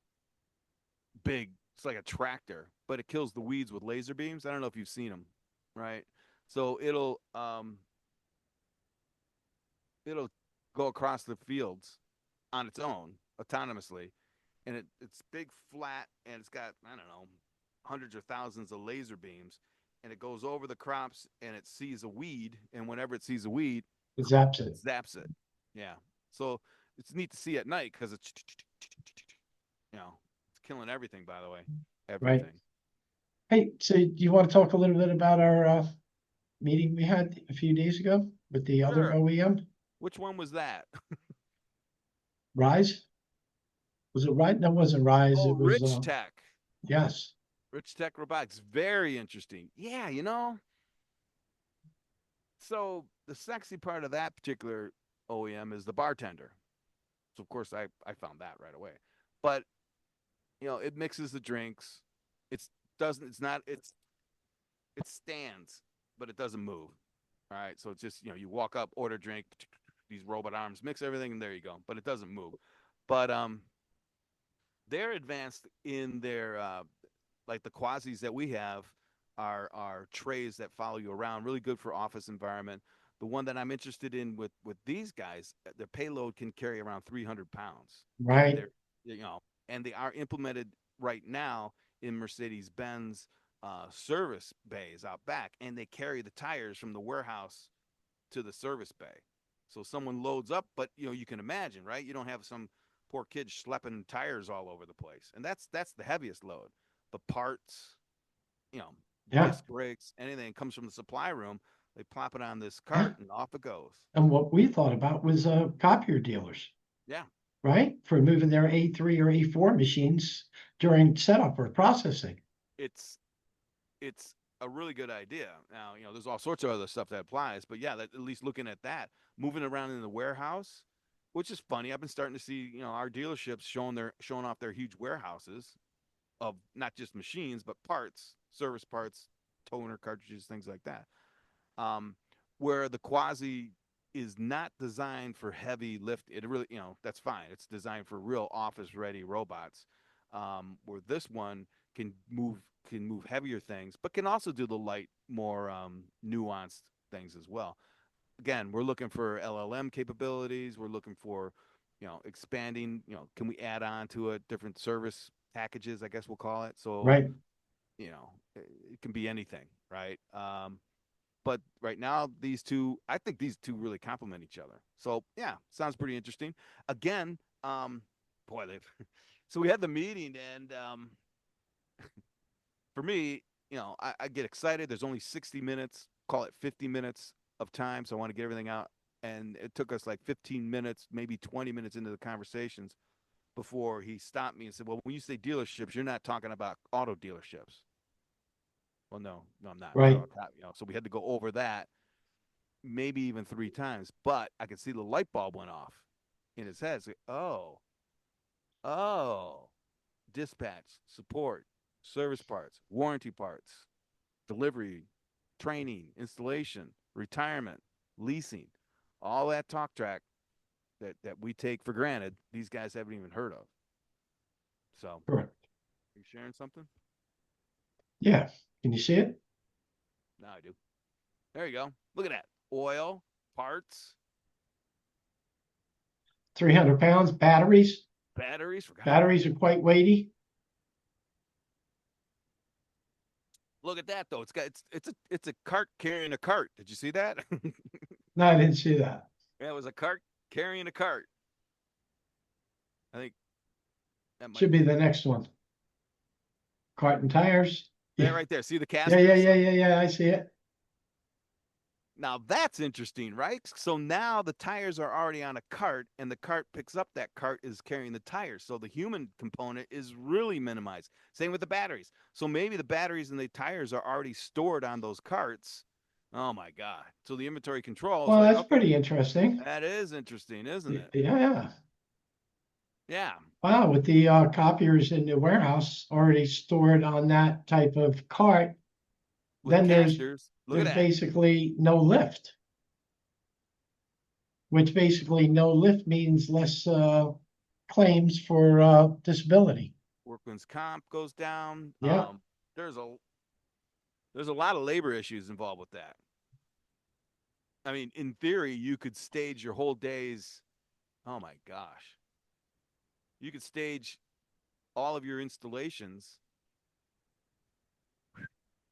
big. It's like a tractor, but it kills the weeds with laser beams. I don't know if you've seen them, right? So it'll go across the fields on its own autonomously, and it's big, flat, and it's got I don't know hundreds or thousands of laser beams, and it goes over the crops and it sees a weed, and whenever it sees a weed, It zaps it it, zaps it. Yeah, so it's neat to see at night because it's killing everything. By the way, right? everything. Hey, so do you want to talk a little bit about our meeting we had a few days ago with the other Sure. OEM, Which one was that? Rise? Was it Rise? No, it wasn't Rise. Oh, It was Rich Tech. yes. Rich Tech Robotics. Very interesting. Yeah, so the sexy part of that particular OEM is the bartender. So of course I found that right away. But it mixes the drinks. It's doesn't it's not it stands, but it doesn't move. All right. So it's just, you walk up, order drink, these robot arms, mix everything, and there you go. But it doesn't move. But they're advanced in their like the quasis that we have are trays that follow you around, really good for office environment. The one that I'm interested in with these guys, their payload can carry around 300 pounds, and Right. they're you know, and they are implemented right now in Mercedes Benz service bays out back, and they carry the tires from the warehouse to the service bay. So someone loads up, but you can imagine, right? You don't have some poor kid schlepping tires all over the place, and that's the heaviest load. The parts, you know, Yeah. disc brakes, anything comes from the supply room. They plop it on this Yeah. cart, and off it goes. And what we thought about was copier dealers, Yeah, right? For moving their A3 or A4 machines during setup or processing. it's it's a really good idea. Now, there's all sorts of other stuff that applies, but yeah, at least looking at that, moving around in the warehouse, which is funny. I've been starting to see, our dealerships showing off their huge warehouses of not just machines but parts, service parts, toner cartridges, things like that. Um, where the quasi is not designed for heavy lift. It really, that's fine. It's designed for real office ready robots. Where this one can move heavier things, but can also do the light, more nuanced things as well. Again, we're looking for LLM capabilities. We're looking for, expanding. Can we add on to it different service packages? I guess we'll call it. So, Right. it can be anything, right? But right now, I think these two really complement each other. So yeah, sounds pretty interesting. Again, boy, they so we had the meeting, and for me, I get excited. There's only 60 minutes, call it 50 minutes of time, so I want to get everything out. And it took us like 15 minutes, maybe 20 minutes into the conversations before he stopped me and said, "Well, when you say dealerships, you're not talking about auto dealerships." Well, no, I'm not. Right. So, so we had to go over that maybe even three times. But I could see the light bulb went off in his head. It's like, oh, dispatch, support, service parts, warranty parts, delivery, training, installation, retirement, leasing, all that talk track that we take for granted. These guys haven't even heard of. So, are Correct. you sharing something? Yeah. Can you see it? No, I do. There you go. Look at that. Oil, parts, 300 pounds, batteries. batteries. Forgot about Batteries are quite weighty. Look at that though. It's a cart carrying a cart. Did you see that? No, I didn't see that. Yeah, it was a cart carrying a cart. I think that might Should be be it. the next one. Cart and tires. There, Yeah. right there. See the Yeah, yeah, casters? yeah, yeah, yeah. I see it. Now that's interesting, right? So now the tires are already on a cart, and the cart picks up that cart is carrying the tires. So the human component is really minimized. Same with the batteries. So maybe the batteries and the tires are already stored on those carts. Oh my God. So the inventory control is Well, like, that's okay, pretty interesting. that is interesting, isn't it? Yeah. Yeah. Wow, with the copiers in the warehouse already stored on that type of cart, With the then casters. Look at there's that. basically no lift, which basically no lift means less claims for disability. Workman's comp goes down. Yeah. There's a there's a lot of labor issues involved with that. I mean, in theory, you could stage your whole days. Oh my gosh. You could stage all of your installations.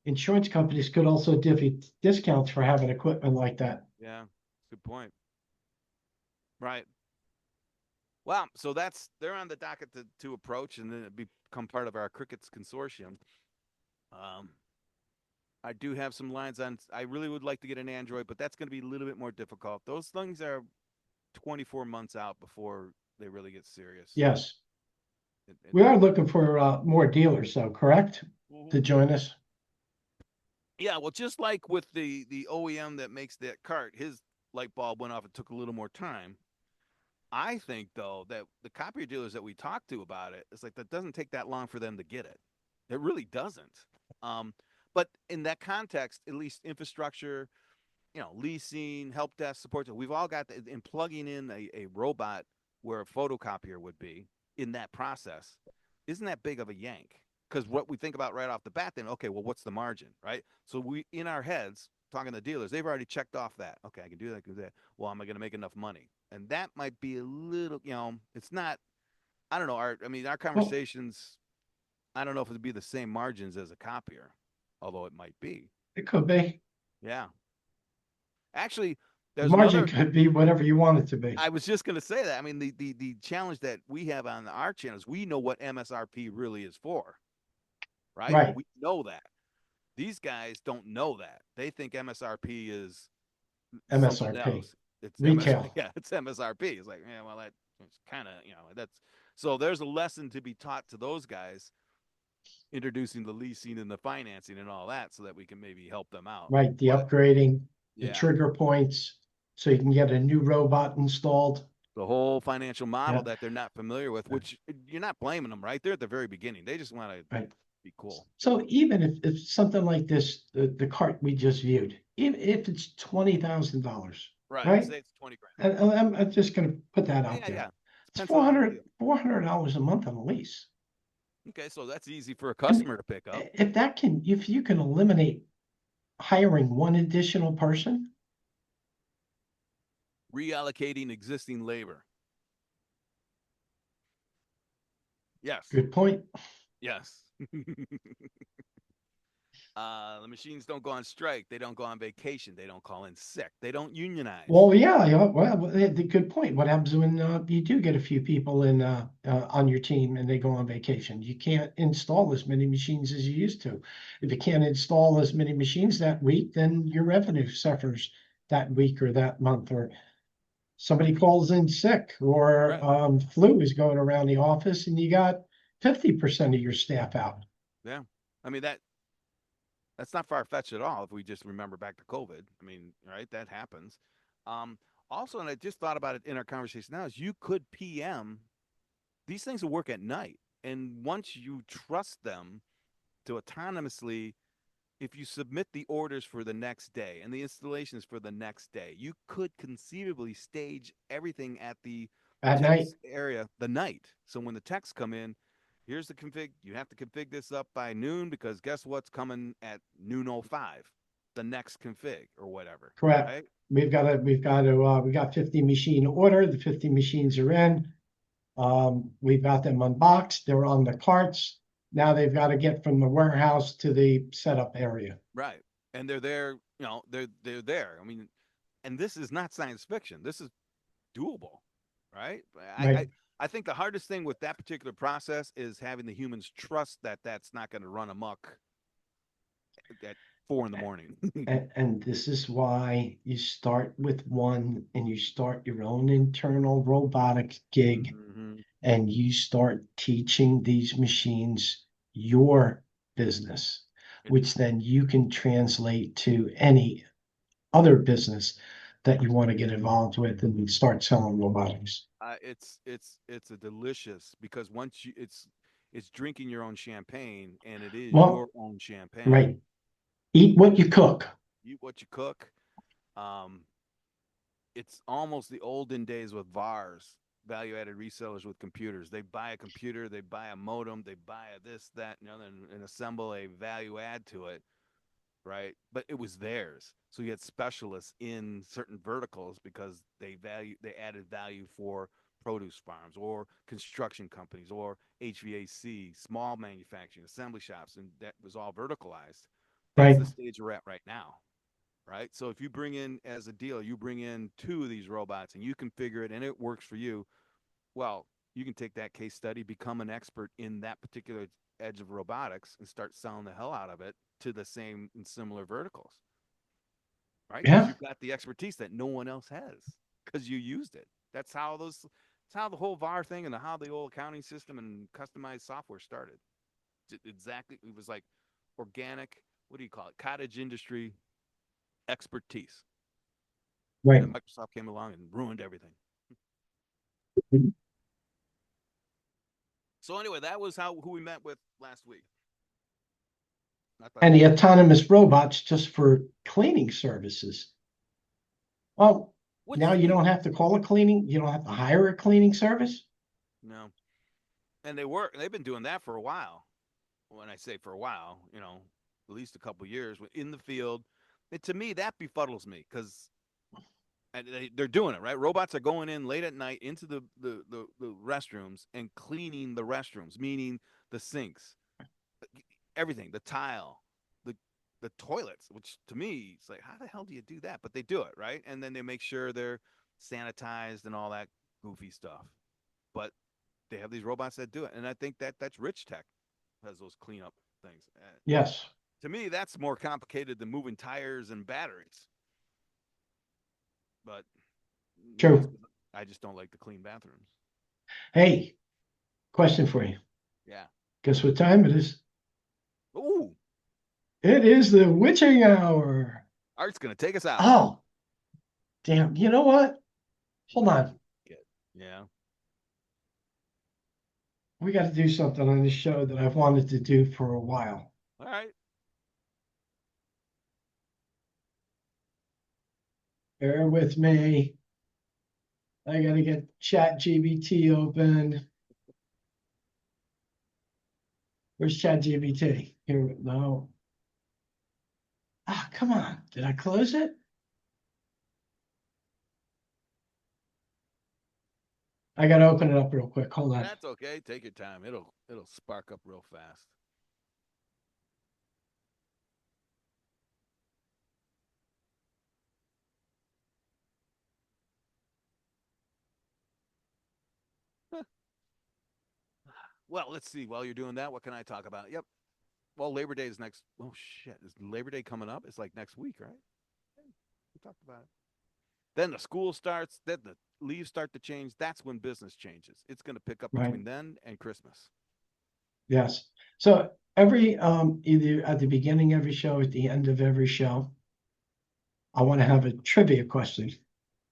Insurance companies could also give you discounts for having equipment like that. Yeah, good point. Right. Wow. So they're on the docket to approach and then become part of our Crickets consortium. Um, I do have some lines on. I really would like to get an Android, but that's going to be a little bit more difficult. Those things are 24 months out before they really get serious. Yes. It We are looking for more dealers, though, correct? To Mhm. join us. Yeah, well, just like with the OEM that makes that cart, his light bulb went off. It took a little more time. I think though that the copier dealers that we talked to about it, it's like that doesn't take that long for them to get it. It really doesn't. Um, but in that context, at least infrastructure, leasing, help desk support. We've all got in plugging in a robot where a photocopier would be in that process isn't that big of a yank. Because what we think about right off the bat, then, okay, well, what's the margin, right? So we, in our heads, talking to dealers, they've already checked off that. Okay, I can do that, I can do that. Well, am I going to make enough money? And that might be a little, it's not, I don't know, our Well, conversations, I don't know if it'd be the same margins as a copier, although it might be. it could be. Yeah. Actually, The there's margin another. could be whatever you want it to be. I was just going to say that. I mean, the challenge that we have on our channels, we know what MSRP really is for, right? Right. We know that. These guys don't know that. They think MSRP is something MSRP. else. It's MS, Retail. yeah, it's MSRP. It's like, yeah, well, that's kind of, that's so there's a lesson to be taught to those guys, introducing the leasing and the financing and all that, so that we can maybe help them out. Right. The But upgrading, the yeah, trigger points, so you can get a new robot installed. the whole financial model Yeah. that they're not familiar with, which you're not blaming them, right? They're at the very beginning. They just want to Right. be cool. So even if something like this, the cart we just viewed, even if it's $20,000, Right. right? Say it's 20 grand. And I'm just going to put that out Yeah, there. yeah. It's Pencil out a deal. $400 a month on a lease. Okay, so that's easy for a And customer to pick up. if you can eliminate hiring one additional person, Reallocating existing labor. Yes. good point. Yes. The machines don't go on strike. They don't go on vacation. They don't call in sick. They don't unionize. Well, yeah, well, the good point. What happens when you do get a few people in on your team and they go on vacation? You can't install as many machines as you used to. If you can't install as many machines that week, then your revenue suffers that week or that month, or somebody calls in sick, or Right. flu is going around the office, and you got 50% of your staff out. Yeah. I mean that's not far fetched at all if we just remember back to COVID. I mean, right? That happens. Um, Also, and I just thought about it in our conversation now, is you could PM these things will work at night. And once you trust them to autonomously, if you submit the orders for the next day and the installations for the next day, you could conceivably stage everything at the At night, tech's area the night. So when the techs come in, here's the config. You have to config this up by noon because guess what's coming at noon 05? The next config or whatever, correct. right? We got 50 machine order. The 50 machines are in. We've got them unboxed. They're on the carts. Now they've got to get from the warehouse to the setup area. Right. And they're there, they're there. I mean, and this is not science fiction. This is doable, right? I, I Right. I think the hardest thing with that particular process is having the humans trust that that's not going to run amok at 4 in the morning. And this is why you start with one and you start your own internal robotics gig, Mm-hmm. and you start teaching these machines your business, which then you can translate to any other business that you want to get involved with and start selling robotics. It's a delicious because once you it's drinking your own champagne and it is your Well, own champagne. right. Eat what you cook. Eat what you cook. Um, it's almost the olden days with VARs, value added resellers with computers. They buy a computer, they buy a modem, they buy a this, that, and other, and assemble a value add to it, right? But it was theirs. So you had specialists in certain verticals because they added value for produce farms or construction companies or HVAC, small manufacturing, assembly shops, and that was all verticalized. That's Right. the stage we're at right now, right? So if you bring in as a dealer, you bring in 2 of these robots and you configure it and it works for you, well, you can take that case study, become an expert in that particular edge of robotics and start selling the hell out of it to the same and similar verticals, right? Because Yeah. you've got the expertise that no one else has because you used it. That's how the whole VAR thing and how the old accounting system and customized software started. Exactly. It was like organic, what do you call it? Cottage industry expertise. And Right. then Microsoft came along and ruined everything. So anyway, that was who we met with last week. I thought And that the was autonomous robots just for cleaning services. Oh, Which now you don't have to call a cleaning, you don't have to hire a cleaning service? no, and they've been doing that for a while. When I say for a while, at least a couple years in the field. And to me, that befuddles me because they're doing it right. Robots are going in late at night into the restrooms and cleaning the restrooms, meaning the sinks, everything, the tile, the the toilets. Which to me, it's like, how the hell do you do that? But they do it right, and then they make sure they're sanitized and all that goofy stuff. But they have these robots that do it, and I think that's rich tech has those cleanup things. Yes, To me, that's more complicated than moving tires and batteries. But maybe true. I just don't like the clean bathrooms. Hey, question for you. Yeah. Guess what time it is? Ooh, It is the witching hour. Art's gonna take us out. Oh, damn. You know what? Hold on. Yeah. We got to do something on this show that I've wanted to do for a while. All right. Bear with me. I got to get ChatGPT open. Where's ChatGPT? Here, no. Ah, come on. Did I close it? I got to open it up real quick. Hold on. That's okay. Take your time. It'll spark up real fast. Well, let's see. While you're doing that, what can I talk about? Yep. Well, Labor Day is next. Oh shit! Is Labor Day coming up? It's like next week, right? We talked about it. Then the school starts. Then the leaves start to change. That's when business changes. It's going to pick up between then and Christmas. Yes. So every either at the beginning of every show, at the end of every show, I want to have a trivia question.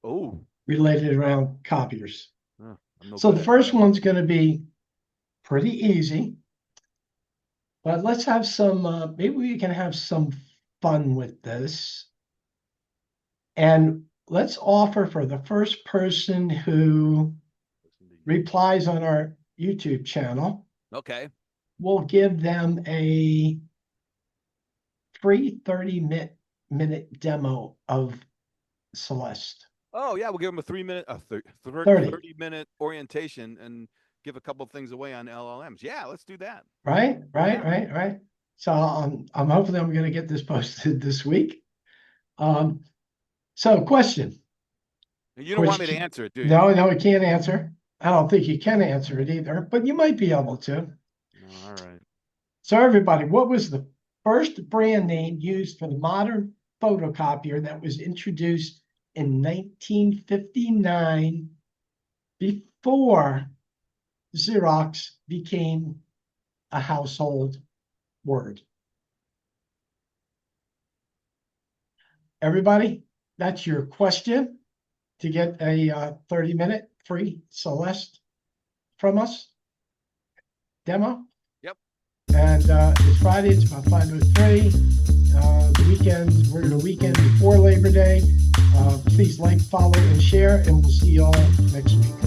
Oh. Related around copiers. No so the first one's going to be pretty easy. But let's have some, maybe we can have some fun with this. And let's offer for the first person who replies on our YouTube channel. Okay. We'll give them a free 30-minute demo of Celeste. Oh, yeah. We'll give them a 30-minute orientation and give a couple of things away on LLMs. Yeah, let's do that. Right. So I'm hopefully I'm going to get this posted this week. So question. You don't want me to answer it, do you? No, I can't answer. I don't think you can answer it either, but you might be able to. All right. So everybody, what was the first brand name used for the modern photocopier that was introduced in 1959 before Xerox became a household word? Everybody, that's your question to get a 30-minute free Celeste from us demo. Yep. And it's Friday. It's about 5:03. The weekend, we're in the weekend before Labor Day. Please like, follow, and share, and we'll see you all next week.